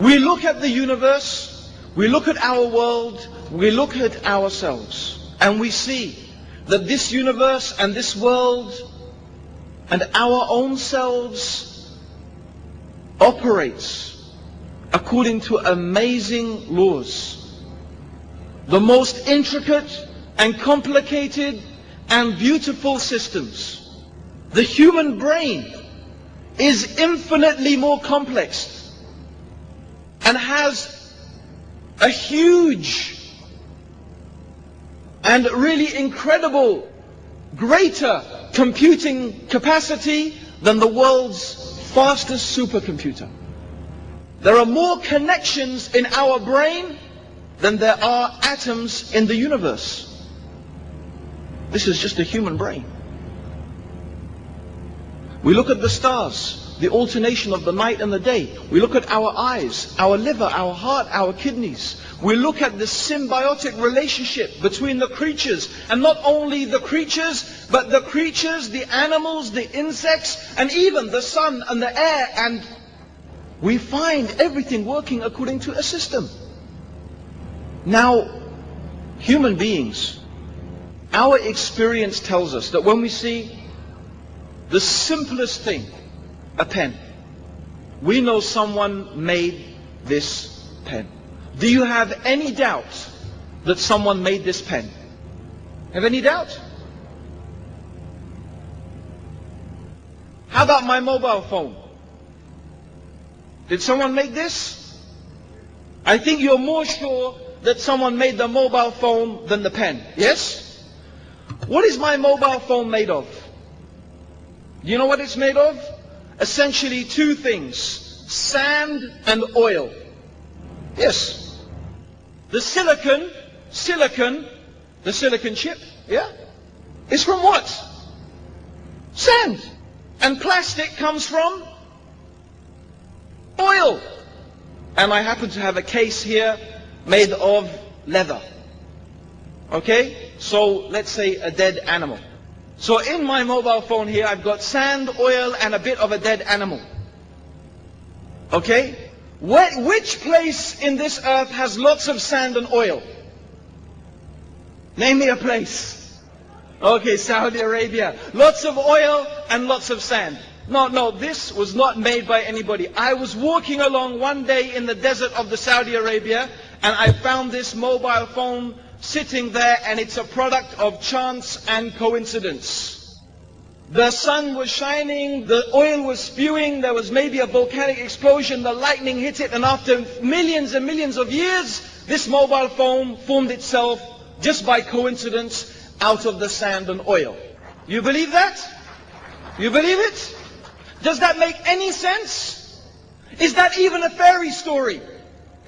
We look at the universe, we look at our world, we look at ourselves, and we see that this universe and this world and our own selves operates according to amazing laws. The most intricate and complicated and beautiful systems. The human brain is infinitely more complex and has a huge and really incredible, greater computing capacity than the world's fastest supercomputer. There are more connections in our brain than there are atoms in the universe. This is just a human brain. We look at the stars, the alternation of the night and the day. We look at our eyes, our liver, our heart, our kidneys. We look at the symbiotic relationship between the creatures, and not only the creatures, but the creatures, the animals, the insects, and even the sun and the air, and we find everything working according to a system. Now, human beings, our experience tells us that when we see the simplest thing, a pen, we know someone made this pen. Do you have any doubt that someone made this pen? Have any doubt? How about my mobile phone? Did someone make this? I think you're more sure that someone made the mobile phone than the pen. Yes? What is my mobile phone made of? Do you know what it's made of? Essentially two things: sand and oil. Yes. The silicon chip, yeah, is from what? Sand. And plastic comes from oil. And I happen to have a case here made of leather. Okay? So let's say a dead animal. So in my mobile phone here, I've got sand, oil, and a bit of a dead animal. Okay? Which place in this earth has lots of sand and oil? Name me a place. Okay, Saudi Arabia. Lots of oil and lots of sand. No, this was not made by anybody. I was walking along one day in the desert of the Saudi Arabia, and I found this mobile phone sitting there, and it's a product of chance and coincidence. The sun was shining, the oil was spewing, there was maybe a volcanic explosion, the lightning hit it, and after millions and millions of years, this mobile phone formed itself just by coincidence out of the sand and oil. You believe that? You believe it? Does that make any sense? Is that even a fairy story?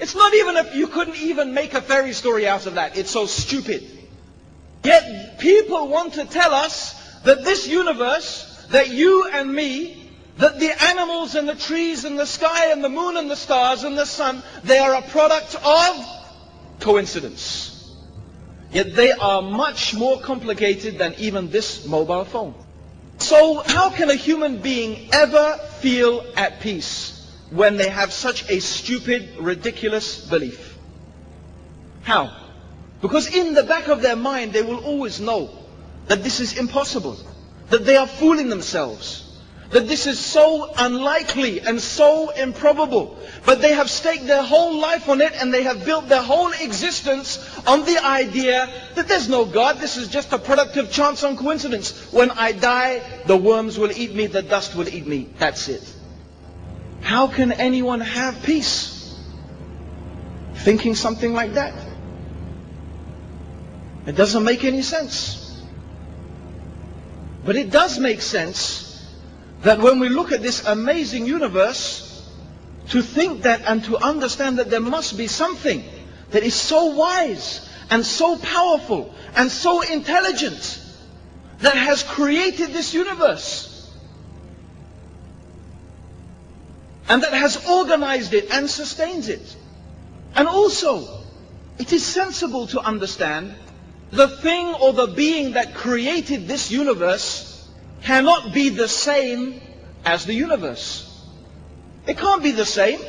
It's not even you couldn't even make a fairy story out of that. It's so stupid. Yet people want to tell us that this universe, that you and me, that the animals and the trees and the sky and the moon and the stars and the sun, they are a product of coincidence. Yet they are much more complicated than even this mobile phone. So how can a human being ever feel at peace when they have such a stupid, ridiculous belief? How? Because in the back of their mind they will always know that this is impossible, that they are fooling themselves, that this is so unlikely and so improbable. But they have staked their whole life on it, and they have built their whole existence on the idea that there's no God, this is just a product of chance and coincidence. When I die, the worms will eat me, the dust will eat me, that's it. How can anyone have peace thinking something like that? It doesn't make any sense. But it does make sense that when we look at this amazing universe, to think that and to understand that there must be something that is so wise and so powerful and so intelligent that has created this universe and that has organized it and sustains it. And also, it is sensible to understand the thing or the being that created this universe cannot be the same as the universe. It can't be the same.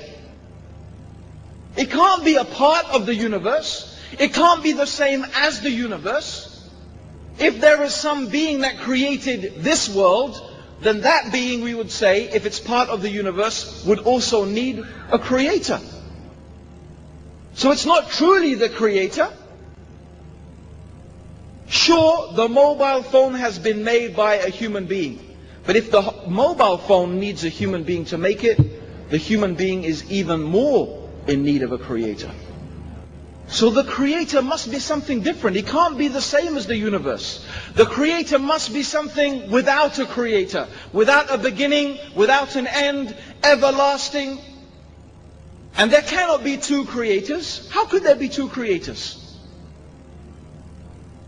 It can't be a part of the universe. It can't be the same as the universe. If there is some being that created this world, then that being, we would say, if it's part of the universe, would also need a creator. So it's not truly the creator. Sure, the mobile phone has been made by a human being. But if the mobile phone needs a human being to make it, the human being is even more in need of a creator. So the creator must be something different. It can't be the same as the universe. The creator must be something without a creator, without a beginning, without an end, everlasting. And there cannot be two creators. How could there be two creators?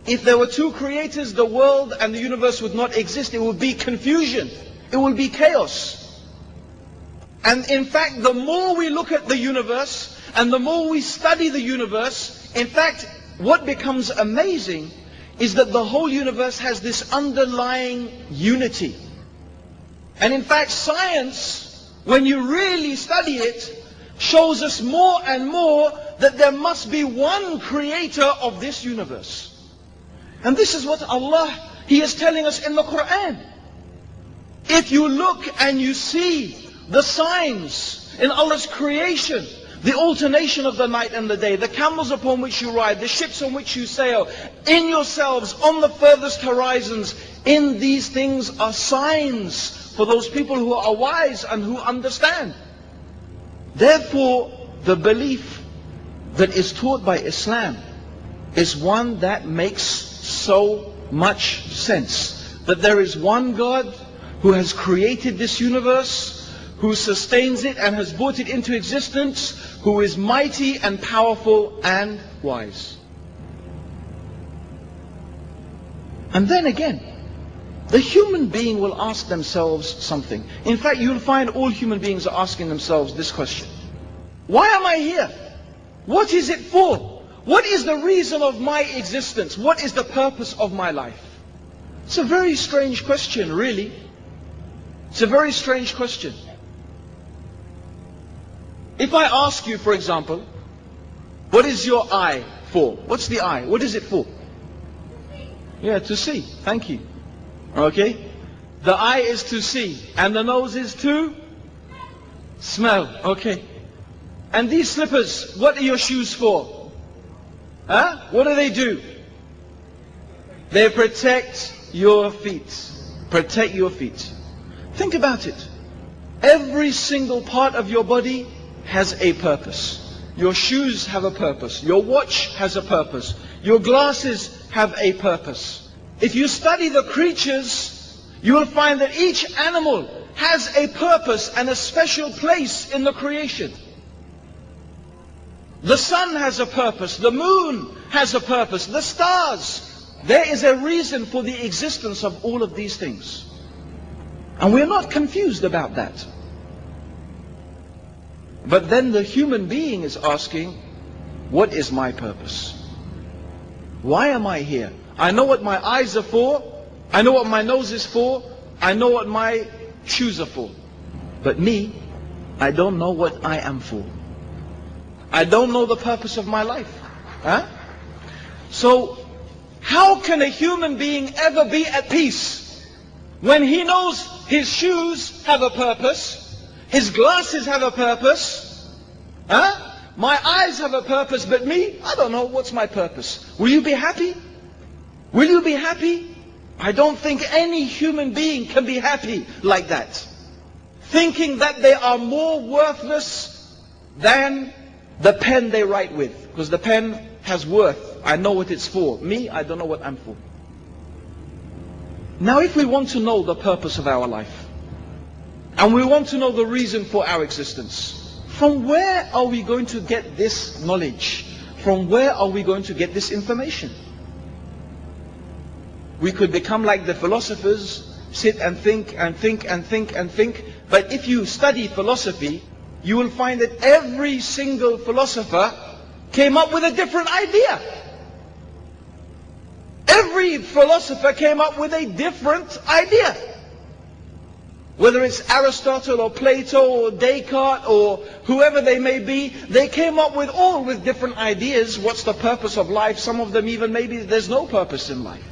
If there were two creators, the world and the universe would not exist. It would be confusion. It would be chaos. And in fact, the more we look at the universe, and the more we study the universe, in fact, what becomes amazing is that the whole universe has this underlying unity. And in fact, science, when you really study it, shows us more and more that there must be one creator of this universe. And this is what Allah, He is telling us in the Quran. If you look and you see the signs in Allah's creation, the alternation of the night and the day, the camels upon which you ride, the ships on which you sail, in yourselves, on the furthest horizons, in these things are signs for those people who are wise and who understand. Therefore, the belief that is taught by Islam is one that makes so much sense. That there is one God who has created this universe, who sustains it and has brought it into existence, who is mighty and powerful and wise. And then again, the human being will ask themselves something. In fact, you'll find all human beings are asking themselves this question. Why am I here? What is it for? What is the reason of my existence? What is the purpose of my life? It's a very strange question, really. It's a very strange question. If I ask you, for example, what is your eye for? What's the eye? What is it for? Yeah, to see. Thank you. Okay? The eye is to see. And the nose is to smell. Okay. And these slippers, what are your shoes for? Huh? What do they do? They protect your feet. Protect your feet. Think about it. Every single part of your body has a purpose. Your shoes have a purpose. Your watch has a purpose. Your glasses have a purpose. If you study the creatures, you will find that each animal has a purpose and a special place in the creation. The sun has a purpose. The moon has a purpose. The stars. There is a reason for the existence of all of these things. And we're not confused about that. But then the human being is asking, what is my purpose? Why am I here? I know what my eyes are for. I know what my nose is for. I know what my shoes are for. But me, I don't know what I am for. I don't know the purpose of my life. Huh? So, how can a human being ever be at peace when he knows his shoes have a purpose? His glasses have a purpose. Huh? My eyes have a purpose, but me, I don't know what's my purpose. Will you be happy? Will you be happy? I don't think any human being can be happy like that. Thinking that they are more worthless than the pen they write with. Because the pen has worth. I know what it's for. Me, I don't know what I'm for. Now if we want to know the purpose of our life, and we want to know the reason for our existence, from where are we going to get this knowledge? From where are we going to get this information? We could become like the philosophers, sit and think and think and think and think. But if you study philosophy, you will find that every single philosopher came up with a different idea. Every philosopher came up with a different idea. Whether it's Aristotle or Plato or Descartes or whoever they may be, they came up with all with different ideas. What's the purpose of life? Some of them even maybe there's no purpose in life.